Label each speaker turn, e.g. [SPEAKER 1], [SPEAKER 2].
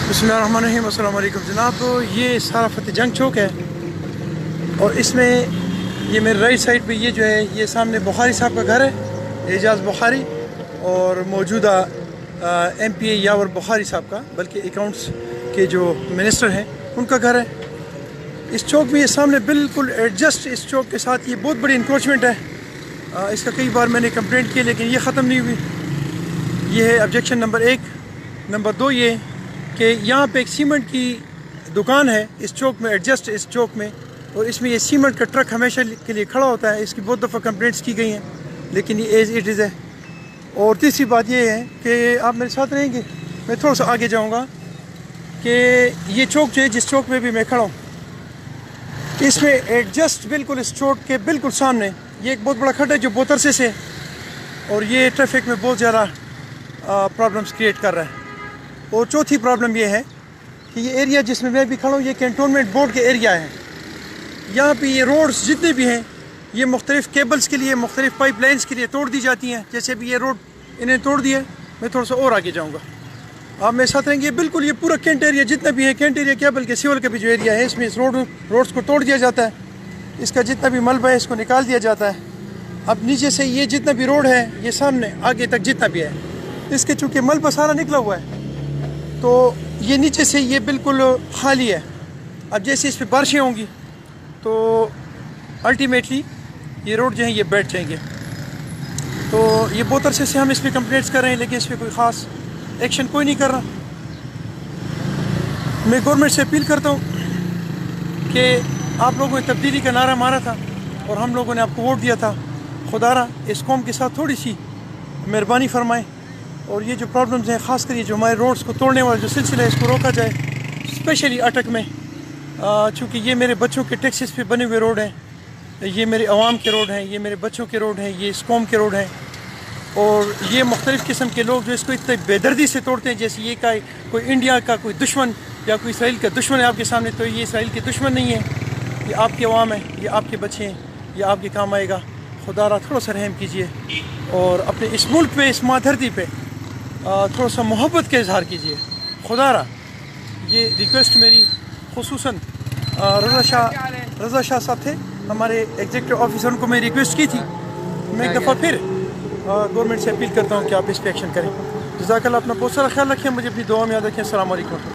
[SPEAKER 1] بسم اللہ الرحمن الرحیم۔ السلام علیکم جناب، یہ سارا فتح جنگ چوک ہے اور اس میں یہ میرے رائٹ سائڈ پہ یہ جو ہے یہ سامنے بخاری صاحب کا گھر ہے، اعجاز بخاری، اور موجودہ ایم پی اے یاور بخاری صاحب کا، بلکہ اکاؤنٹس کے جو منسٹر ہیں ان کا گھر ہے۔ اس چوک میں یہ سامنے بالکل ایڈجسٹ اس چوک کے ساتھ یہ بہت بڑی انکروچمنٹ ہے۔ اس کا کئی بار میں نے کمپلینٹ کی لیکن یہ ختم نہیں ہوئی۔ یہ ہے آبجیکشن نمبر 1۔ نمبر 2 یہ کہ یہاں پہ ایک سیمنٹ کی دکان ہے اس چوک میں، ایڈجسٹ اس چوک میں، اور اس میں یہ سیمنٹ کا ٹرک ہمیشہ کے لیے کھڑا ہوتا ہے۔ اس کی بہت دفعہ کمپلینٹس کی گئی ہیں لیکن یہ ایز اٹ از ہے۔ اور تیسری بات یہ ہے کہ آپ میرے ساتھ رہیں گے، میں تھوڑا سا آگے جاؤں گا کہ یہ چوک جو ہے جس چوک میں بھی میں کھڑا ہوں، اس میں ایڈجسٹ بالکل اس چوک کے بالکل سامنے یہ ایک بہت بڑا کھڈا ہے جو بہت عرصے سے، اور یہ ٹریفک میں بہت زیادہ پرابلمس کریٹ کر رہا ہے۔ اور چوتھی پرابلم یہ ہے کہ یہ ایریا جس میں بھی کھڑا ہوں یہ کینٹونمنٹ بورڈ کے ایریا ہے۔ یہاں پہ یہ روڈز جتنے بھی ہیں یہ مختلف کیبلز کے لیے، مختلف پائپ لائنز کے لیے توڑ دی جاتی ہیں۔ جیسے بھی یہ روڈ انہیں توڑ دیا ہے، میں تھوڑا سا اور آگے جاؤں گا، آپ میرے ساتھ رہیں گے۔ بالکل یہ پورا کینٹ ایریا جتنا بھی ہے، کینٹ ایریا کیا بلکہ سیول کا بھی جو ایریا ہے، اس میں اس روڈز کو توڑ دیا جاتا ہے۔ اس کا جتنا بھی ملبہ ہے اس کو نکال دیا جاتا ہے۔ اب نیچے سے یہ جتنا بھی روڈ ہے یہ سامنے آگے تک جتنا بھی ہے، اس کے چونکہ ملبہ سارا نکلا ہوا ہے تو یہ نیچے سے یہ بالکل خالی ہے۔ اب جیسے اس پہ بارشیں ہوں گی تو الٹیمیٹلی یہ روڈ جو ہیں یہ بیٹھ جائیں گے۔ تو یہ بہت عرصے سے ہم اس پہ کمپلینٹس کر رہے ہیں لیکن اس پہ کوئی خاص ایکشن کوئی نہیں کر رہا۔ میں گورنمنٹ سے اپیل کرتا ہوں کہ آپ لوگوں نے تبدیلی کا نعرہ مارا تھا اور ہم لوگوں نے آپ کو ووٹ دیا تھا، خدا را اس قوم کے ساتھ تھوڑی سی مہربانی فرمائیں اور یہ جو پرابلمز ہیں، خاص کر یہ جو ہمارے روڈز کو توڑنے والا جو سلسلہ ہے اس کو روکا جائے، اسپیشلی اٹک میں، چونکہ یہ میرے بچوں کے ٹیکسز پہ بنے ہوئے روڈ ہیں، یہ میرے عوام کے روڈ ہیں، یہ میرے بچوں کے روڈ ہیں، یہ اس قوم کے روڈ ہیں، اور یہ مختلف قسم کے لوگ جو اس کو اتنے بے دردی سے توڑتے ہیں، جیسے یہ کا کوئی انڈیا کا کوئی دشمن یا کوئی اسرائیل کا دشمن ہے آپ کے سامنے، تو یہ اسرائیل کے دشمن نہیں ہے، یہ آپ کے عوام ہیں، یہ آپ کے بچے ہیں، یہ آپ کے کام آئے گا۔ خدا را تھوڑا سا رحم کیجیے اور اپنے اس ملک پہ، اس ماں دھرتی پہ تھوڑا سا محبت کا اظہار کیجیے۔ خدا را یہ ریکویسٹ میری خصوصاً رضا شاہ صاحب تھے ہمارے ایگزیکٹو آفیسر، ان کو میں ریکویسٹ کی تھی۔ میں ایک دفعہ پھر گورنمنٹ سے اپیل کرتا ہوں کہ آپ اس پہ ایکشن کریں۔ جزاک اللہ، اپنا بہت سارا خیال رکھیں، مجھے اپنی دعا میں یاد رکھیں۔ السلام علیکم۔